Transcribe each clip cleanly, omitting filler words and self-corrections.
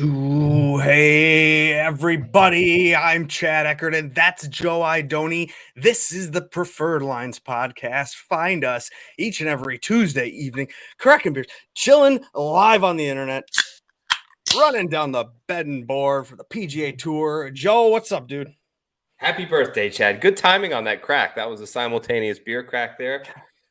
Hey, everybody. I'm Chad Eckert, and that's Joe Idone. This is the Preferred Lines podcast. Find us each and every Tuesday evening, cracking beers, chilling live on the internet, running down the betting board for the PGA Tour. Joe, what's up, dude? Happy birthday, Chad. Good timing on that crack. That was a simultaneous beer crack there.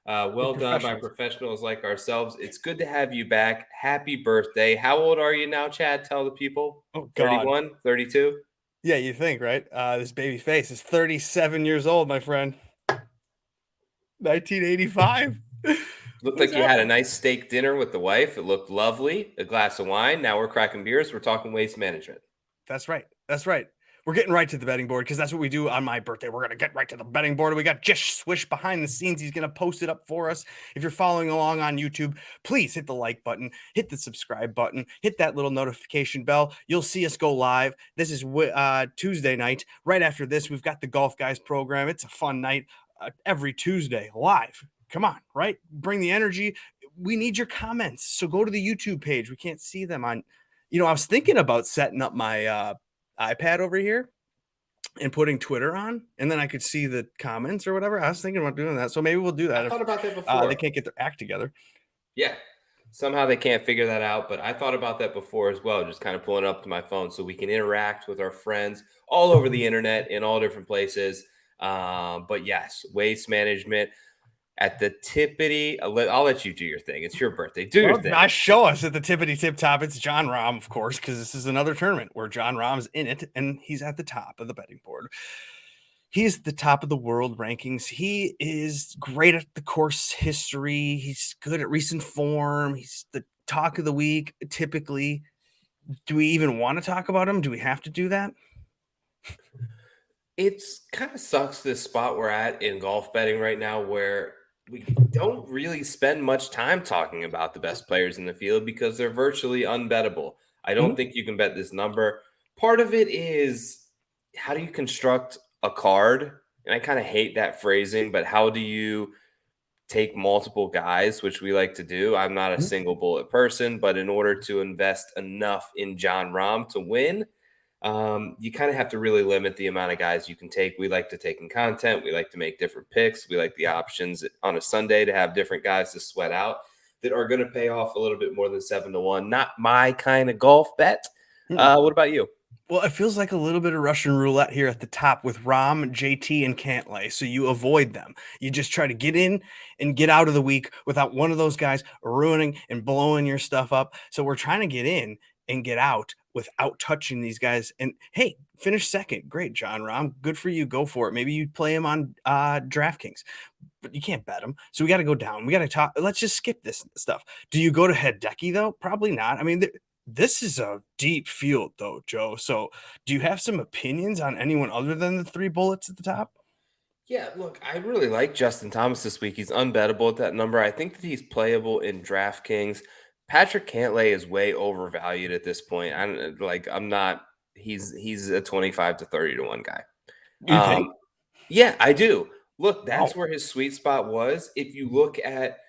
Well done by professionals like ourselves. It's good to have you back. Happy birthday. How old are you now, Chad? Tell the people. Oh, God. 31, 32? Yeah, you think, right? This baby face is 37 years old, my friend. 1985. Looked like you had a nice steak dinner with the wife. It looked lovely. A glass of wine. Now we're cracking beers. We're talking waste management. That's right. That's right. We're getting right to the betting board because that's what we do on my birthday. We're going to get right to the betting board. We got Jish Swish behind the scenes. He's going to post it up for us. If you're following along on YouTube, please hit the like button, hit the subscribe button, hit that little notification bell. You'll see us go live. This is Tuesday night. Right after this, we've got the Golf Guys program. It's a fun night every Tuesday live. Come on, right? Bring the energy. We need your comments. So go to the YouTube page. We can't see them on. I was thinking about setting up my iPad over here and putting Twitter on, and then I could see the comments or whatever. I was thinking about doing that, so maybe we'll do that. I thought about that before. They can't get their act together. Yeah, somehow they can't figure that out, but I thought about that before as well, just kind of pulling it up to my phone so we can interact with our friends all over the internet in all different places. But yes, waste management. At the tippity, I'll let you do your thing. It's your birthday. Do your thing. Show us at the tippity tip top. It's John Rahm, of course, because this is another tournament where John Rahm's in it, and he's at the top of the betting board. He's the top of the world rankings. He is great at the course history. He's good at recent form. He's the talk of the week, typically. Do we even want to talk about him? Do we have to do that? It's kind of sucks this spot we're at in golf betting right now where we don't really spend much time talking about the best players in the field because they're virtually unbettable. I don't think you can bet this number. Part of it is how do you construct a card? And I kind of hate that phrasing, but how do you take multiple guys, which we like to do? I'm not a single bullet person, but in order to invest enough in John Rahm to win, you kind of have to really limit the amount of guys you can take. We like to take in content. We like to make different picks. We like the options on a Sunday to have different guys to sweat out that are going to pay off a little bit more than 7-1. Not my kind of golf bet. What about you? Well, it feels like a little bit of Russian roulette here at the top with Rahm, JT, and Cantlay. So you avoid them. You just try to get in and get out of the week without one of those guys ruining and blowing your stuff up. So we're trying to get in and get out without touching these guys. And hey, finish second. Great, John Rahm. Good for you. Go for it. Maybe you play him on DraftKings, but you can't bet him. So we got to go down. We got to talk. Let's just skip this stuff. Do you go to Hideki though? Probably not. I mean, this is a deep field though, Joe. So do you have some opinions on anyone other than the three bullets at the top? Yeah, look, I really like Justin Thomas this week. He's unbettable at that number. I think that he's playable in DraftKings. Patrick Cantlay is way overvalued at this point. I'm not. He's a 25 to 30-1 guy. You think? Yeah, I do. Look, that's where his sweet spot was. If you look at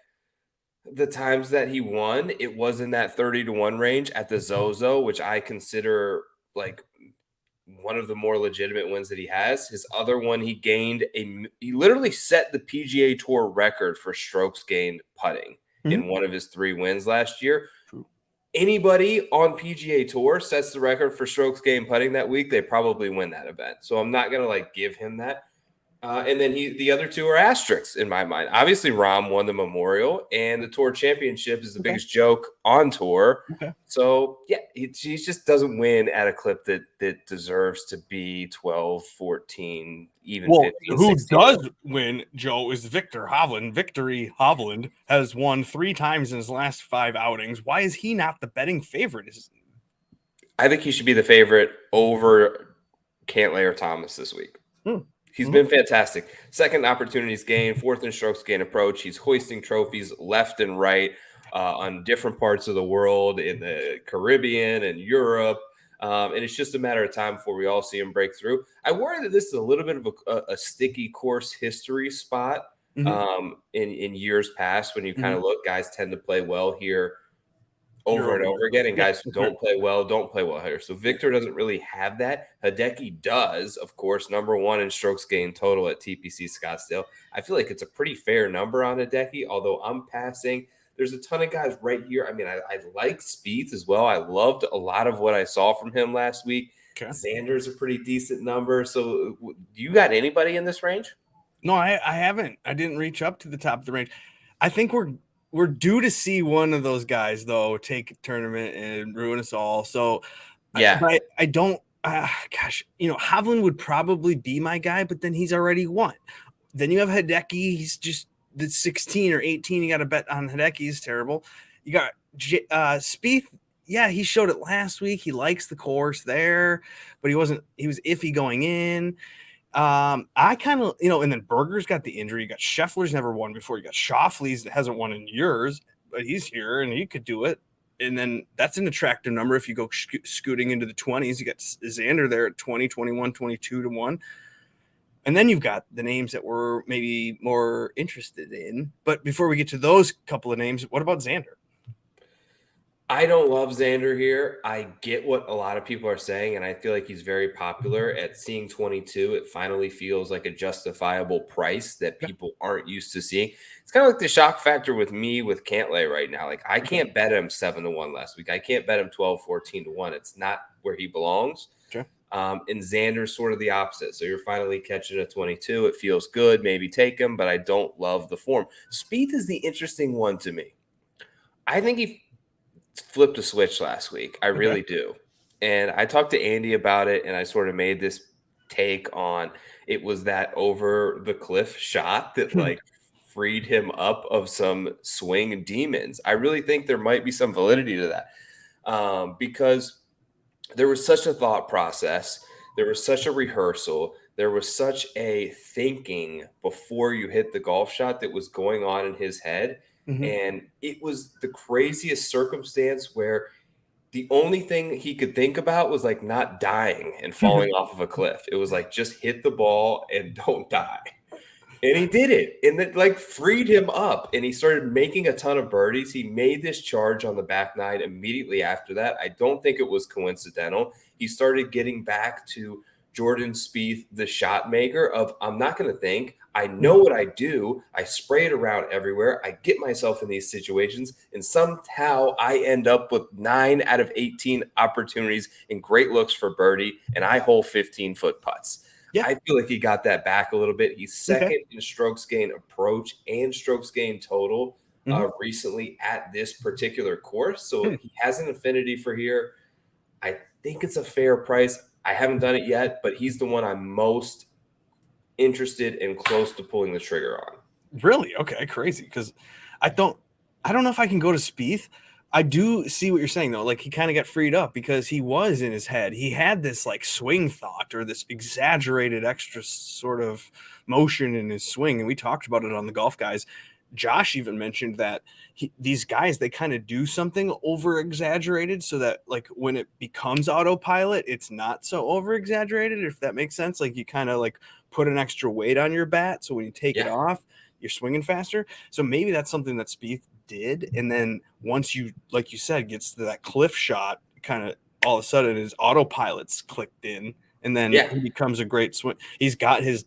the times that he won, it was in that 30-1 range at the Zozo, which I consider like one of the more legitimate wins that he has. His other one, he literally set the PGA Tour record for strokes gained putting in one of his 3 wins last year. True. Anybody on PGA Tour sets the record for strokes gained putting that week, they probably win that event. So I'm not going to give him that. And then the other 2 are asterisks in my mind. Obviously, Rahm won the Memorial, and the Tour Championship is the biggest joke on tour. Okay. So, yeah, he just doesn't win at a clip that deserves to be 12, 14, even 15, who 16. does win, Joe, is Victor Hovland. Victory Hovland has won 3 times in his last 5 outings. Why is he not the betting favorite? I think he should be the favorite over Cantlay or Thomas this week. He's been fantastic. Second opportunities gained, 4th in strokes gained approach. He's hoisting trophies left and right on different parts of the world, in the Caribbean and Europe. And it's just a matter of time before we all see him break through. I worry that this is a little bit of a sticky course history spot in years past when you kind of look. Guys tend to play well here over and over again, and Yeah, guys who don't play well here. So Victor doesn't really have that. Hideki does, of course, number one in strokes gained total at TPC Scottsdale. I feel like it's a pretty fair number on Hideki, although I'm passing. There's a ton of guys right here. I mean, I like Spieth as well. I loved a lot of what I saw from him last week. Okay. Xander's a pretty decent number. So do you got anybody in this range? No, I haven't. I didn't reach up to the top of the range. I think we're due to see one of those guys though take a tournament and ruin us all. So Yeah. I don't. Gosh, Hovland would probably be my guy, but then he's already won. Then you have Hideki. He's just the 16 or 18. You got to bet on Hideki. He's terrible. You got Spieth. Yeah, he showed it last week. He likes the course there, but he was iffy going in. I kind of, and then Berger's got the injury. You got Scheffler's never won before. You got Schauffele's that hasn't won in years, but he's here and he could do it. And then that's an attractive number if you go scooting into the 20s. You got Xander there at 20, 21, 22 to 1. And then you've got the names that we're maybe more interested in. But before we get to those couple of names, what about Xander? I don't love Xander here. I get what a lot of people are saying, and I feel like he's very popular. At seeing 22, it finally feels like a justifiable price that people aren't used to seeing. It's kind of like the shock factor with me with Cantlay right now. Like, I can't bet him 7-1 last week. I can't bet him 12, 14-1. It's not where he belongs. Sure. And Xander's sort of the opposite. So you're finally catching a 22. It feels good. Maybe take him, but I don't love the form. Spieth is the interesting one to me. I think he flipped a switch last week. I really do. And I talked to Andy about it, and I sort of made this take on it was that over the cliff shot that like freed him up of some swing demons. I really think there might be some validity to that because there was such a thought process. There was such a rehearsal. There was such a thinking before you hit the golf shot that was going on in his head. Mm-hmm. And it was the craziest circumstance where the only thing he could think about was like not dying and falling off of a cliff. It was like, just hit the ball and don't die. And he did it. And it like freed him up. And he started making a ton of birdies. He made this charge on the back nine immediately after that. I don't think it was coincidental. He started getting back to Jordan Spieth, the shot maker of, I'm not going to think. I know what I do. I spray it around everywhere. I get myself in these situations, and somehow I end up with 9 out of 18 opportunities and great looks for birdie, and I hole 15-foot putts. Yeah. I feel like he got that back a little bit. He's second in strokes gain approach and strokes gain total recently at this particular course. So he has an affinity for here. I think it's a fair price. I haven't done it yet, but he's the one I'm most interested and close to pulling the trigger on. Really? Okay, crazy. Because I don't know if I can go to Spieth. I do see what you're saying though. Like, he kind of got freed up because he was in his head. He had this like swing thought or this exaggerated extra sort of motion in his swing, and we talked about it on the Golf Guys. Josh even mentioned that these guys, they kind of do something over exaggerated so that like when it becomes autopilot, it's not so over exaggerated, if that makes sense. Like, you kind of like put an extra weight on your bat, so when you take it off, you're swinging faster. So maybe that's something that Spieth did. And then once you, like you said, gets to that cliff shot, kind of all of a sudden his autopilot's clicked in, and then he becomes a great swing. He's got his,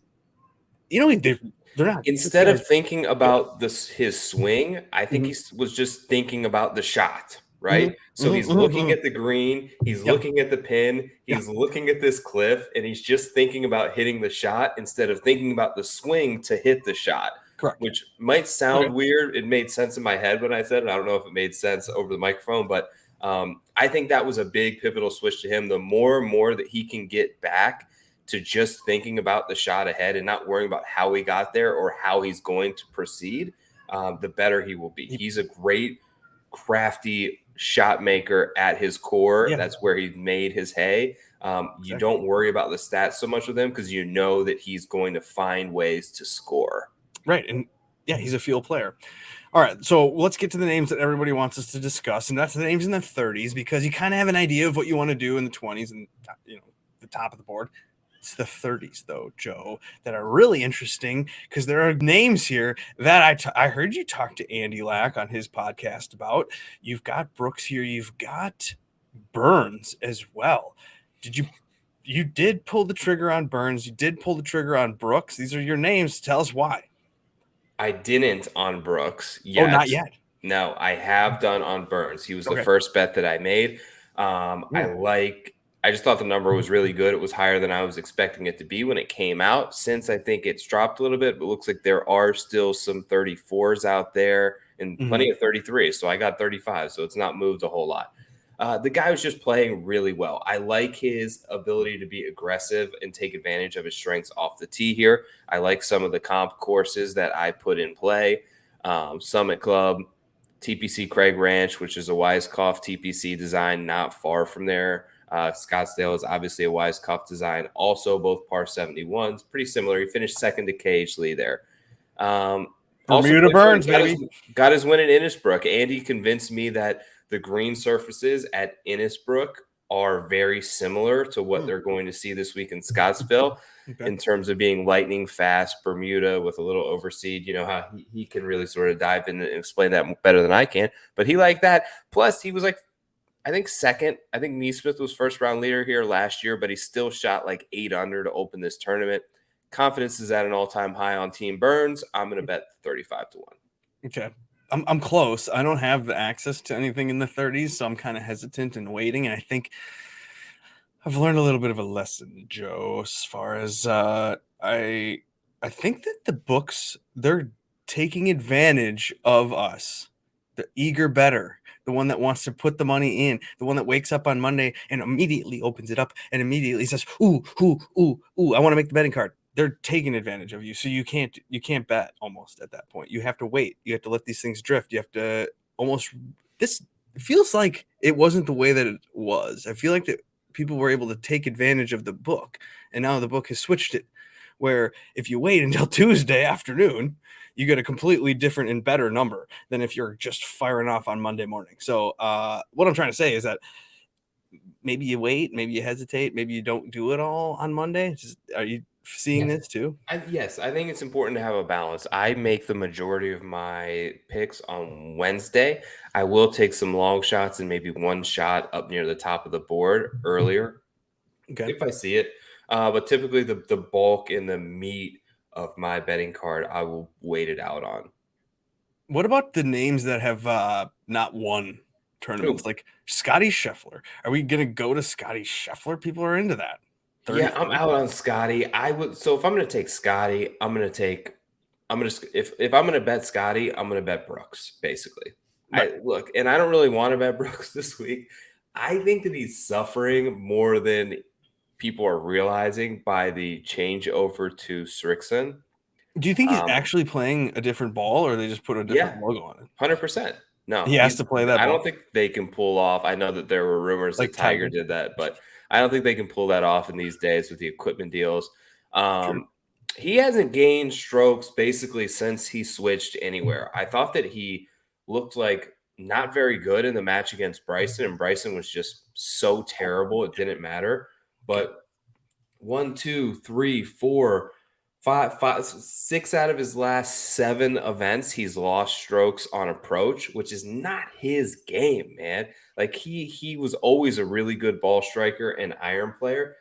they're not. Instead of thinking about his swing, I think he was just thinking about the shot, right? So he's looking at the green, he's looking at the pin, he's looking at this cliff, and he's just thinking about hitting the shot instead of thinking about the swing to hit the shot. Correct. Which might sound weird. It made sense in my head when I said it. I don't know if it made sense over the microphone, but I think that was a big pivotal switch to him. The more and more that he can get back to just thinking about the shot ahead and not worrying about how he got there or how he's going to proceed, the better he will be. He's a great, crafty shot maker at his core. That's where he made his hay. You don't worry about the stats so much with him because you know that he's going to find ways to score. Right. And he's a field player. All right, so let's get to the names that everybody wants us to discuss, and that's the names in the 30s, because you kind of have an idea of what you want to do in the 20s and the top of the board. It's the 30s, though, Joe, that are really interesting because there are names here that I heard you talk to Andy Lack on his podcast about. You've got Brooks here. You've got Burns as well. You did pull the trigger on Burns. You did pull the trigger on Brooks. These are your names. Tell us why. I didn't on Brooks Oh, yet. not yet. No, I have done on Burns. He was the Okay. first bet that I made. I just thought the number was really good. It was higher than I was expecting it to be when it came out. Since I think it's dropped a little bit, but it looks like there are still some 34s out there and plenty of 33s. So I got 35. So it's not moved a whole lot. The guy was just playing really well. I like his ability to be aggressive and take advantage of his strengths off the tee here. I like some of the comp courses that I put in play. Summit Club, TPC Craig Ranch, which is a Weiskopf TPC design not far from there. Scottsdale is obviously a Weiskopf design. Also, both par 71s, pretty similar. He finished second to KH Lee there. Bermuda Burns, baby. Got his win at Innisbrook. Andy convinced me that the green surfaces at Innisbrook are very similar to what they're going to see this week in Scottsville in terms of being lightning fast, Bermuda with a little overseed. You know how he can really sort of dive in and explain that better than I can. But he liked that. Plus, he was like, I think second. I think Neesmith was first round leader here last year, but he still shot like 8 under to open this tournament. Confidence is at an all-time high on Team Burns. I'm going to bet 35 to 1. Okay. I'm close. I don't have the access to anything in the 30s, so I'm kind of hesitant and waiting. And I think I've learned a little bit of a lesson, Joe, as far as I think that the books, they're taking advantage of us, the eager better, the one that wants to put the money in, the one that wakes up on Monday and immediately opens it up and immediately says, ooh, I want to make the betting card. They're taking advantage of you. So you can't bet almost at that point. You have to wait. You have to let these things drift. You have to this feels like it wasn't the way that it was. I feel like that people were able to take advantage of the book, and now the book has switched it where if you wait until Tuesday afternoon, you get a completely different and better number than if you're just firing off on Monday morning. So what I'm trying to say is that maybe you wait, maybe you hesitate, maybe you don't do it all on Monday. Are you seeing this too? Yes, I think it's important to have a balance. I make the majority of my picks on Wednesday. I will take some long shots and maybe one shot up near the top of the board earlier if I see it. But typically the bulk and the meat of my betting card, I will wait it out on. What about the names that have not won tournaments, like Scottie Scheffler? Are we going to go to Scottie Scheffler? People are into that. Yeah, I'm out on Scottie. So if I'm going to take Scottie, if I'm going to bet Scottie, I'm going to bet Brooks, basically. Right. And I don't really want to bet Brooks this week. I think that he's suffering more than people are realizing by the change over to Srixon. Do you think he's actually playing a different ball, or they just put a different logo on it? 100%. No, he has to play that. I don't think they can pull off. I know that there were rumors that Tiger did that, but I don't think they can pull that off in these days with the equipment deals. He hasn't gained strokes basically since he switched anywhere. I thought that he looked like not very good in the match against Bryson, and Bryson was just so terrible it didn't matter. But 1, 2, 3, 4, 5, 6 out of his last 7 events, he's lost strokes on approach, which is not his game, man. Like he was always a really good ball striker and iron player.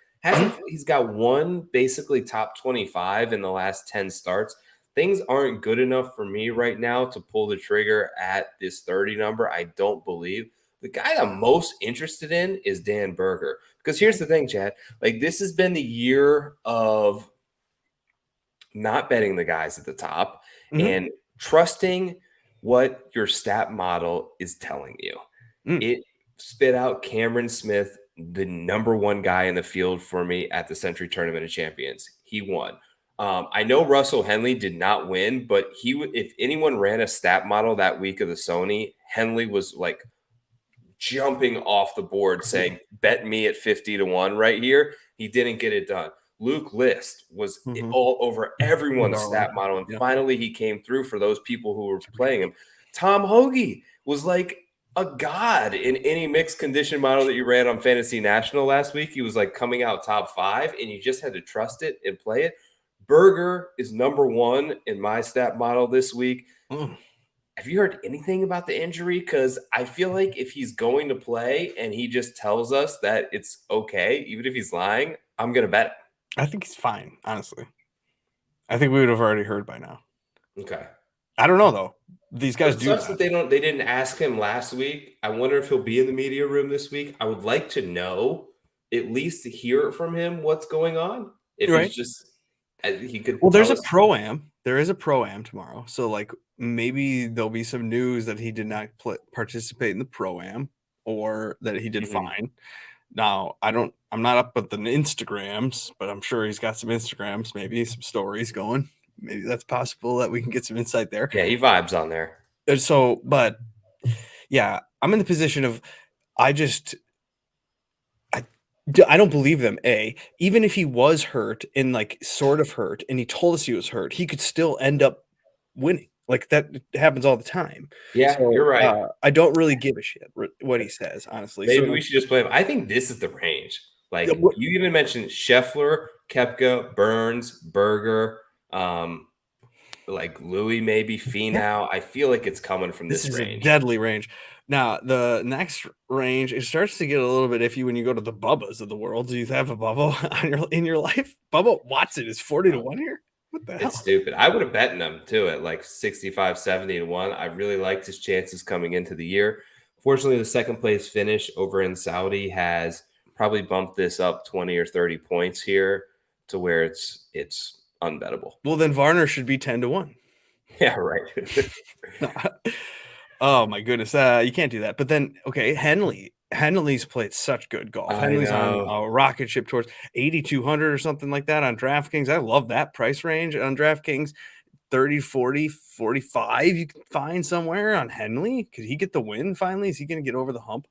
He's got one basically top 25 in the last 10 starts. Things aren't good enough for me right now to pull the trigger at this 30 number. I don't believe. The guy I'm most interested in is Dan Berger. Because here's the thing, Chad. Like, this has been the year of not betting the guys at the top and trusting what your stat model is telling you. It spit out Cameron Smith, the number 1 guy in the field for me at the Century Tournament of Champions. He won. I know Russell Henley did not win, but if anyone ran a stat model that week of the Sony, Henley was like jumping off the board saying, bet me at 50 to 1 right here. He didn't get it done. Luke List was all over everyone's stat model, and finally he came through for those people who were playing him. Tom Hoagie was like a god in any mixed condition model that you ran on Fantasy National last week. He was like coming out top 5, and you just had to trust it and play it. Berger is number 1 in my stat model this week. Mm. Have you heard anything about the injury? Because I feel like if he's going to play and he just tells us that it's okay, even if he's lying, I'm going to bet it. I think he's fine, honestly. I think we would have already heard by now. Okay. I don't know though. These guys It do sucks that they didn't ask him last week. I wonder if he'll be in the media room this week. I would like to know, at least to hear it from him, what's going on. If right. he's just he could. Well, there's tell a us. pro-am. There is a pro-am tomorrow. So like maybe there'll be some news that he did not participate in the pro-am or that he did fine. Now, I'm not up with the Instagrams, but I'm sure he's got some Instagrams, maybe some stories going. Maybe that's possible that we can get some insight there. Yeah, he vibes on there. And so, but yeah, I'm in the position of I don't believe them. Even if he was hurt and like sort of hurt and he told us he was hurt, he could still end up winning. Like that happens all the time. Yeah, So, you're right. I don't really give a shit what he says, honestly. Maybe So we should just play him. I think this is the range. Like what, you even mentioned Scheffler, Koepka, Burns, Berger, like Louis, maybe Finau. I feel like it's coming from this this is a range. deadly range. Now, the next range, it starts to get a little bit iffy when you go to the Bubbas of the world. Do you have a Bubba in your life? Bubba Watson is 40-1 here. What the hell? It's stupid. I would have betted him too at like 65, 70-1. I really liked his chances coming into the year. Fortunately, the second place finish over in Saudi has probably bumped this up 20 or 30 points here to where it's unbettable. Well, then Varner should be 10-1. Yeah, right. Oh my goodness, you can't do that. But then, okay, Henley's played such good golf. I Henley's on know. a rocket ship towards 8,200 or something like that on DraftKings. I love that price range on DraftKings. 30, 40, 45 you can find somewhere on Henley. Could he get the win finally? Is he going to get over the hump?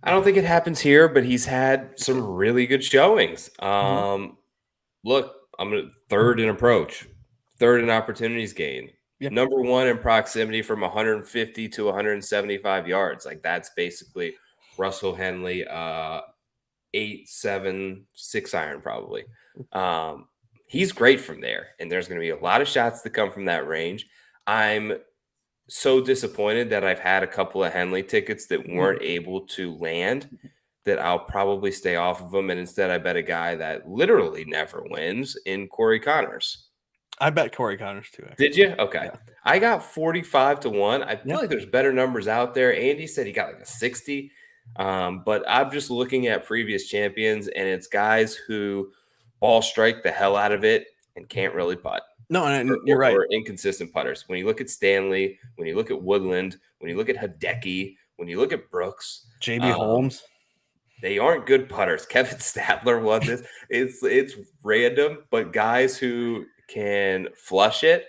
I don't think it happens here, but he's had some really good showings. Look, I'm gonna third in approach, third in opportunities gained, number 1 in proximity from 150 to 175 yards. Like that's basically Russell Henley, 8-7 6-iron probably. He's great from there, and there's going to be a lot of shots that come from that range. I'm so disappointed that I've had a couple of Henley tickets that weren't able to land, that I'll probably stay off of them. And instead, I bet a guy that literally never wins in Corey Connors. I bet Corey Connors too. Did you? Okay. Yeah. I got 45-1. I feel like there's better numbers out there. Andy said he got like a 60. But I'm just looking at previous champions, and it's guys who ball strike the hell out of it and can't really putt. No, and you're right. Or inconsistent putters. When you look at Stanley, when you look at Woodland, when you look at Hideki, when you look at Brooks, JB Holmes, they aren't good putters. Kevin Stadler won this. It's random, but guys who can flush it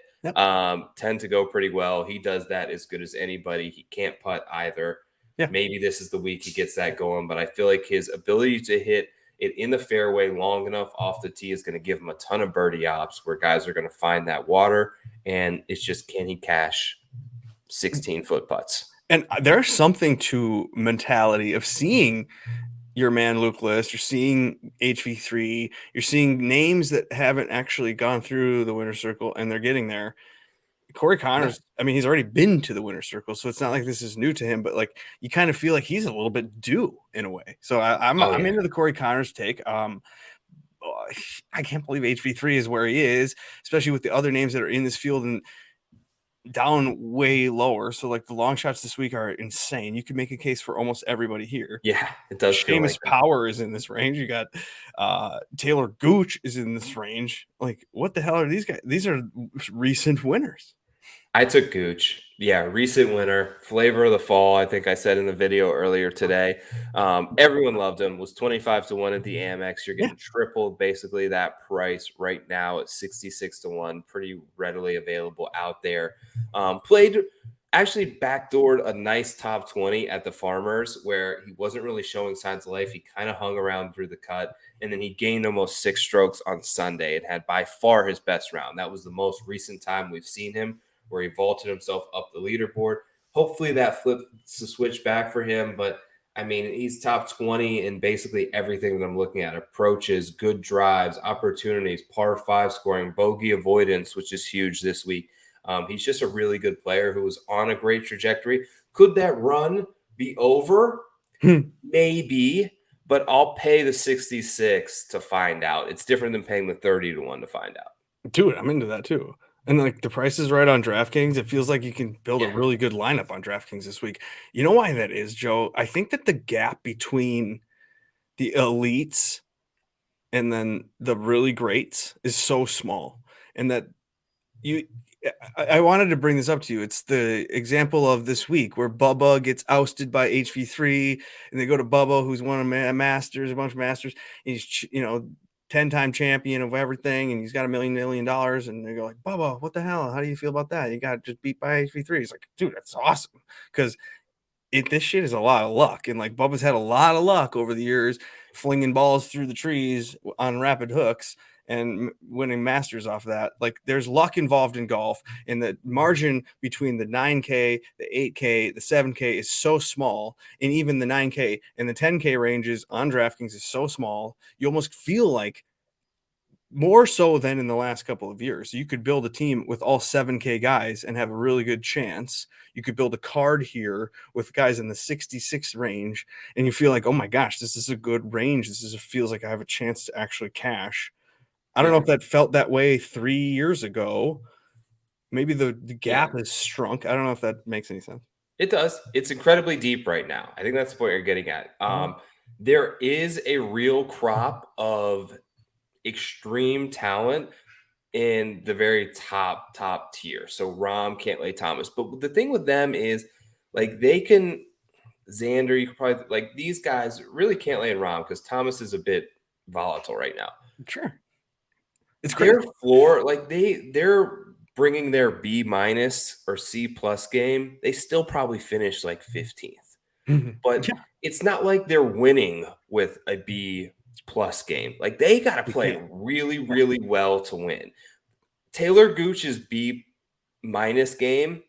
tend to go pretty well. He does that as good as anybody. He can't putt either. Yeah. Maybe this is the week he gets that going, but I feel like his ability to hit it in the fairway long enough off the tee is going to give him a ton of birdie ops where guys are going to find that water, and it's just, can he cash 16-foot putts? And there's something to mentality of seeing your man Luke List, you're seeing HV3, you're seeing names that haven't actually gone through the winner's circle, and they're getting there. Corey Connors, I mean, he's already been to the winner's circle, so it's not like this is new to him, but like you kind of feel like he's a little bit due in a way. So I'm into the Corey Connors take. I can't believe HV3 is where he is, especially with the other names that are in this field and down way lower. So like the long shots this week are insane. You can make a case for almost everybody here. Yeah, it does. Seamus Power is in this range. You got Taylor Gooch is in this range. Like, what the hell are these guys? These are recent winners. I took Gooch. Yeah, recent winner, flavor of the fall. I think I said in the video earlier today. Everyone loved him. Was 25-1 at the Amex. You're getting triple basically that price right now at 66-1. Pretty readily available out there. Played actually backdoored a nice top 20 at the Farmers where he wasn't really showing signs of life. He kind of hung around through the cut, and then he gained almost 6 strokes on Sunday and had by far his best round. That was the most recent time we've seen him where he vaulted himself up the leaderboard. Hopefully that flips the switch back for him. But I mean, he's top 20 in basically everything that I'm looking at: approaches, good drives, opportunities, par five scoring, bogey avoidance, which is huge this week. He's just a really good player who was on a great trajectory. Could that run be over? Maybe, but I'll pay the 66 to find out. It's different than paying the 30 to 1 to find out. Dude, I'm into that too. And like the price is right on DraftKings. It feels like you can build a Yeah. really good lineup on DraftKings this week. You know why that is, Joe? I think that the gap between the elites and then the really greats is so small. And that you I wanted to bring this up to you. It's the example of this week where Bubba gets ousted by HV3 and they go to Bubba, who's won a Masters, a bunch of Masters. He's, 10-time champion of everything, and he's got $1 million. And they go like, Bubba, what the hell? How do you feel about that? You got just beat by HV3. He's like, dude, that's awesome. Because this shit is a lot of luck. And like Bubba's had a lot of luck over the years, flinging balls through the trees on rapid hooks and winning Masters off that. Like there's luck involved in golf, and the margin between the 9K, the 8K, the 7K is so small, and even the 9K and the 10K ranges on DraftKings is so small. You almost feel like more so than in the last couple of years. You could build a team with all 7K guys and have a really good chance. You could build a card here with guys in the 66 range, and you feel like, oh my gosh, this is a good range. Feels like I have a chance to actually cash. I don't know Yeah. if that felt that way 3 years ago. Maybe the Yeah. gap has shrunk. I don't know if that makes any sense. It does. It's incredibly deep right now. I think that's the point you're getting at. There is a real crop of extreme talent in the very top tier. So Rom, Cantlay, Thomas. But the thing with them is like they can Xander, you could probably like these guys really Cantlay and Rom because Thomas is a bit volatile right now. Sure. It's Their crazy. floor, like they're bringing their B minus or C plus game, they still probably finish like 15th. But Yeah, it's not like they're winning with a B plus game. Like they got to you play can't. really, Yeah, really well to win. Taylor Gooch's B minus game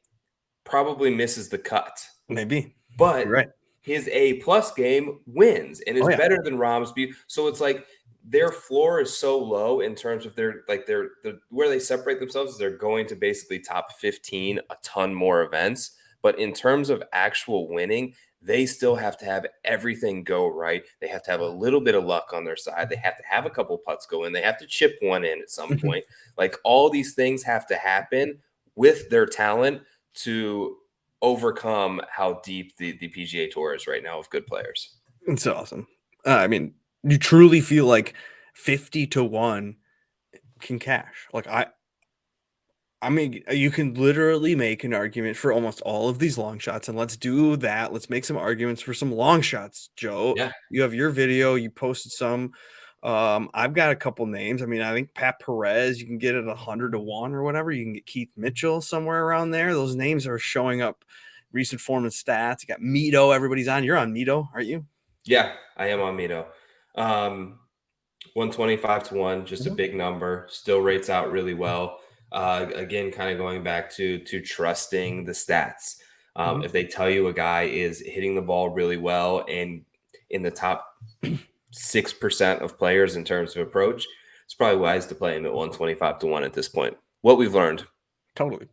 probably misses the cut, maybe. You're but right. his A plus game wins and is Oh, yeah. better than Rom's B. So it's like their floor is so low in terms of their where they separate themselves is they're going to basically top 15 a ton more events. But in terms of actual winning, they still have to have everything go right. They have to have a little bit of luck on their side. They have to have a couple putts go in. They have to chip one in at some point. Like all these things have to happen with their talent to overcome how deep the PGA Tour is right now with good players. It's awesome. I mean, you truly feel like 50 to 1 can cash. Like I mean, you can literally make an argument for almost all of these long shots, and let's do that. Let's make some arguments for some long shots, Joe. Yeah. You have your video, you posted some. I've got a couple names. I mean, I think Pat Perez, you can get it 100 to 1 or whatever. You can get Keith Mitchell somewhere around there. Those names are showing up recent form and stats. You got Mito, everybody's on. You're on Mito, aren't you? Yeah, I am on Mito. 125 to 1, just a Mhm. big number, still rates out really well. Again, kind of going back to trusting the stats. Mhm. If they tell you a guy is hitting the ball really well and in the top 6% of players in terms of approach, it's probably wise to play him at 125 to 1 at this point. What we've learned. Totally.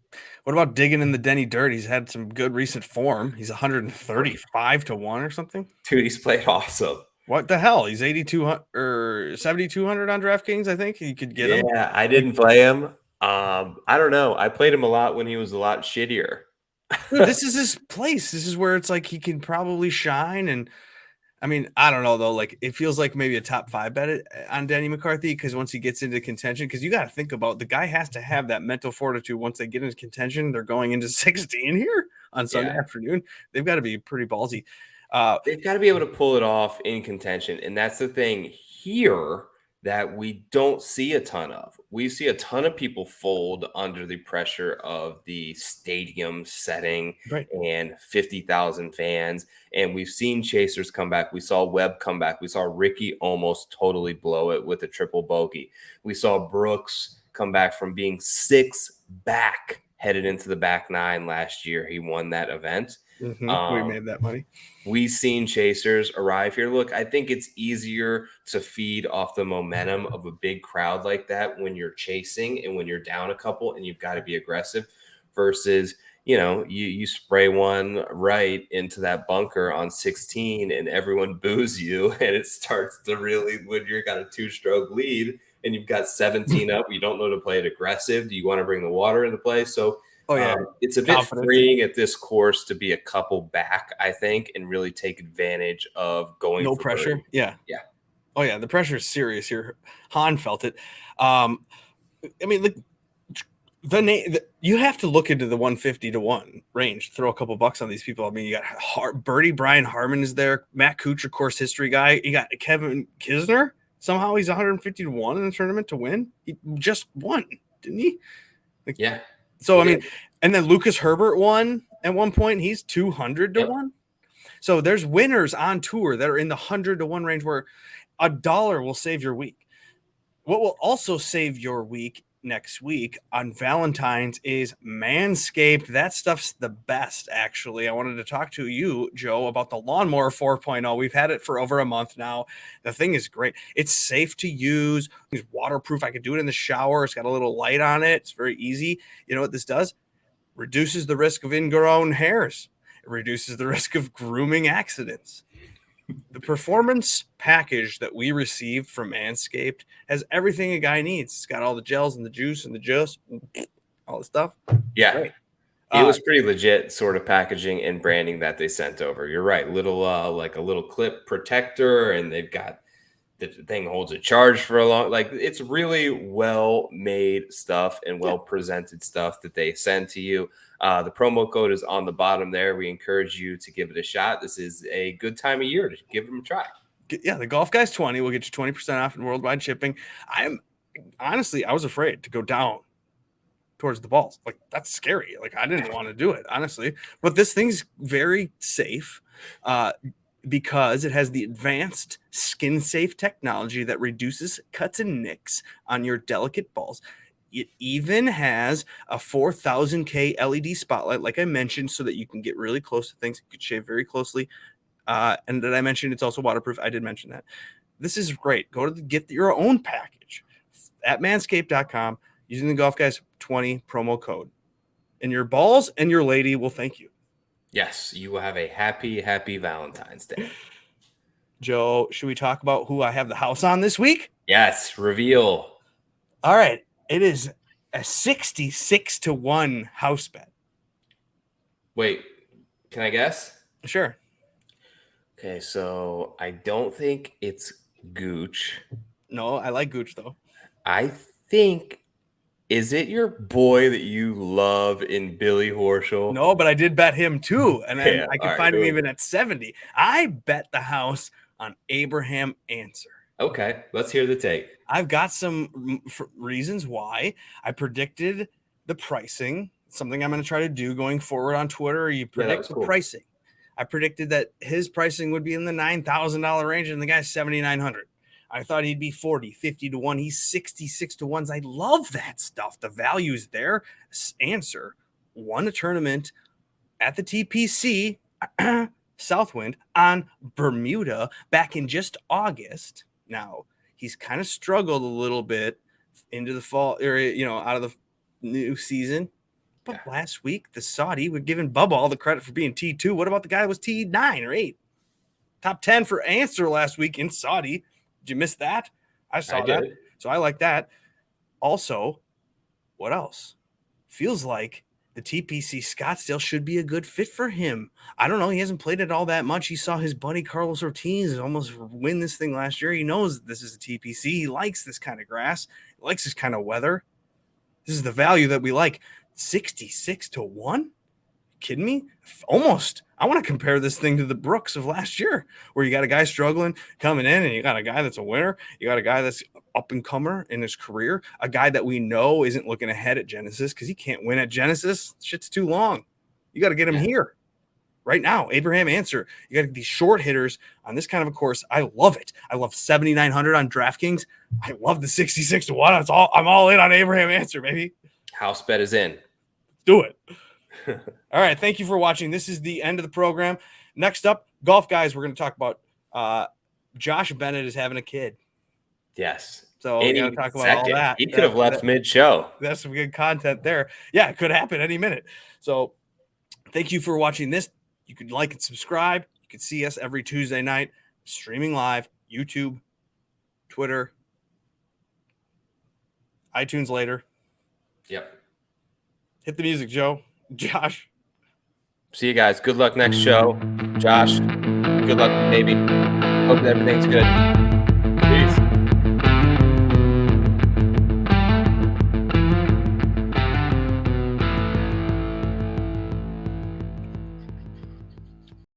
What about digging in the Denny Dirt? He's had some good recent form. He's 135 to 1 or something. Dude, he's played awesome. What the hell? He's 8,200 or 7,200 on DraftKings, I think. You could get him. Yeah, I Like, didn't play him. I don't know. I played him a lot when he was a lot shittier. dude, this is his place. This is where it's like he can probably shine. And I mean, I don't know though. Like it feels like maybe a top 5 bet on Danny McCarthy because once he gets into contention, because you got to think about the guy has to have that mental fortitude. Once they get into contention, they're going into 16 here on Sunday Yeah. afternoon. They've got to be pretty ballsy. They've got to be able to pull it off in contention. And that's the thing here that we don't see a ton of. We see a ton of people fold under the pressure of the stadium setting Right. and 50,000 fans. And we've seen chasers come back. We saw Webb come back. We saw Ricky almost totally blow it with a triple bogey. We saw Brooks come back from being 6 back headed into the back nine last year. He won that event. We made that money. We've seen chasers arrive here. Look, I think it's easier to feed off the momentum of a big crowd like that when you're chasing and when you're down a couple and you've got to be aggressive versus, you spray one right into that bunker on 16 and everyone boos you and it starts to really, when you've got a 2-stroke lead and you've got 17 up, you don't know to play it aggressive. Do you want to bring the water into play? So it's a bit freeing at this course to be a couple back, I think, and really take advantage of going no for pressure. birdie. Yeah. Oh yeah, the pressure is serious here. Han felt it. You have to look into the 150 to 1 range. Throw a couple bucks on these people. I mean, you got Birdie, Brian Harmon is there. Matt Kuchar, course history guy. You got Kevin Kisner. Somehow he's 150 to 1 in the tournament to win. He just won, didn't he? Yeah. So, and then Lucas Herbert won at one point. He's 200 to 1. So there's winners on tour that are in the 100 to 1 range where $1 will save your week. What will also save your week next week on Valentine's is Manscaped. That stuff's the best, actually. I wanted to talk to you, Joe, about the Lawnmower 4.0. We've had it for over a month now. The thing is great. It's safe to use. It's waterproof. I could do it in the shower. It's got a little light on it. It's very easy. You know what this does? Reduces the risk of ingrown hairs. It reduces the risk of grooming accidents. The performance package that we received from Manscaped has everything a guy needs. It's got all the gels and the juice and the juice, all the stuff. Yeah. Right. It was pretty legit sort of packaging and branding that they sent over. You're right. Like a little clip protector, and they've got the thing holds a charge for a long, it's really well made stuff and well presented stuff that they send to you. The promo code is on the bottom there. We encourage you to give it a shot. This is a good time of year to give them a try. Yeah, the Golf Guys 20 will get you 20% off in worldwide shipping. I was afraid to go down towards the balls. That's scary. I didn't want to do it, honestly. But this thing's very safe because it has the advanced skin-safe technology that reduces cuts and nicks on your delicate balls. It even has a 4000K LED spotlight, like I mentioned, so that you can get really close to things. You can shave very closely. And did I mention it's also waterproof? I did mention that. This is great. Go to get your own package at manscaped.com using the Golf Guys 20 promo code. And your balls and your lady will thank you. Yes, you will have a happy, happy Valentine's Day. Joe, should we talk about who I have the house on this week? Yes, reveal. All right. It is a 66 to 1 house bet. Wait, can I guess? Sure. Okay, so I don't think it's Gooch. No, I like Gooch, though. I think, is it your boy that you love in Billy Horschel? No, but I did bet him, too. And then I can find him even at 70. I bet the house on Abraham Answer. Okay, let's hear the take. I've got some reasons why. I predicted the pricing, something I'm going to try to do going forward on Twitter. You predict the pricing. I predicted that his pricing would be in the $9,000 range, and the guy's $7,900. I thought he'd be 40, 50 to 1. He's 66 to 1s. I love that stuff. The value's there. Answer won a tournament at the TPC Southwind on Bermuda back in just August. Now, he's kind of struggled a little bit into the fall area, out of the new season. But last week, the Saudi, we're giving Bubba all the credit for being T2. What about the guy that was T9 or 8? Top 10 for Answer last week in Saudi. Did you miss that? I saw that. So I like that. Also, what else? Feels like the TPC Scottsdale should be a good fit for him. I don't know. He hasn't played it all that much. He saw his buddy Carlos Ortiz almost win this thing last year. He knows this is a TPC. He likes this kind of grass. He likes this kind of weather. This is the value that we like. 66 to 1? Kidding me? Almost. I want to compare this thing to the Brooks of last year, where you got a guy struggling coming in, and you got a guy that's a winner. You got a guy that's up and comer in his career, a guy that we know isn't looking ahead at Genesis because he can't win at Genesis. Shit's too long. You got to get him here right now. Abraham Answer. You got these short hitters on this kind of a course. I love it. I love 7,900 on DraftKings. I love the 66 to 1. I'm all in on Abraham Answer, baby. House bet is in. do it. All right. Thank you for watching. This is the end of the program. Next up, golf guys, we're going to talk about Josh Bennett is having a kid. Yes. So we're going to talk about all that. He could have left mid-show. That's some good content there. Yeah, it could happen any minute. So thank you for watching this. You can like and subscribe. You can see us every Tuesday night, streaming live, YouTube, Twitter, iTunes later. Yep. Hit the music, Joe. Josh. See you guys. Good luck next show. Josh, good luck, baby. Hope everything's good. Peace.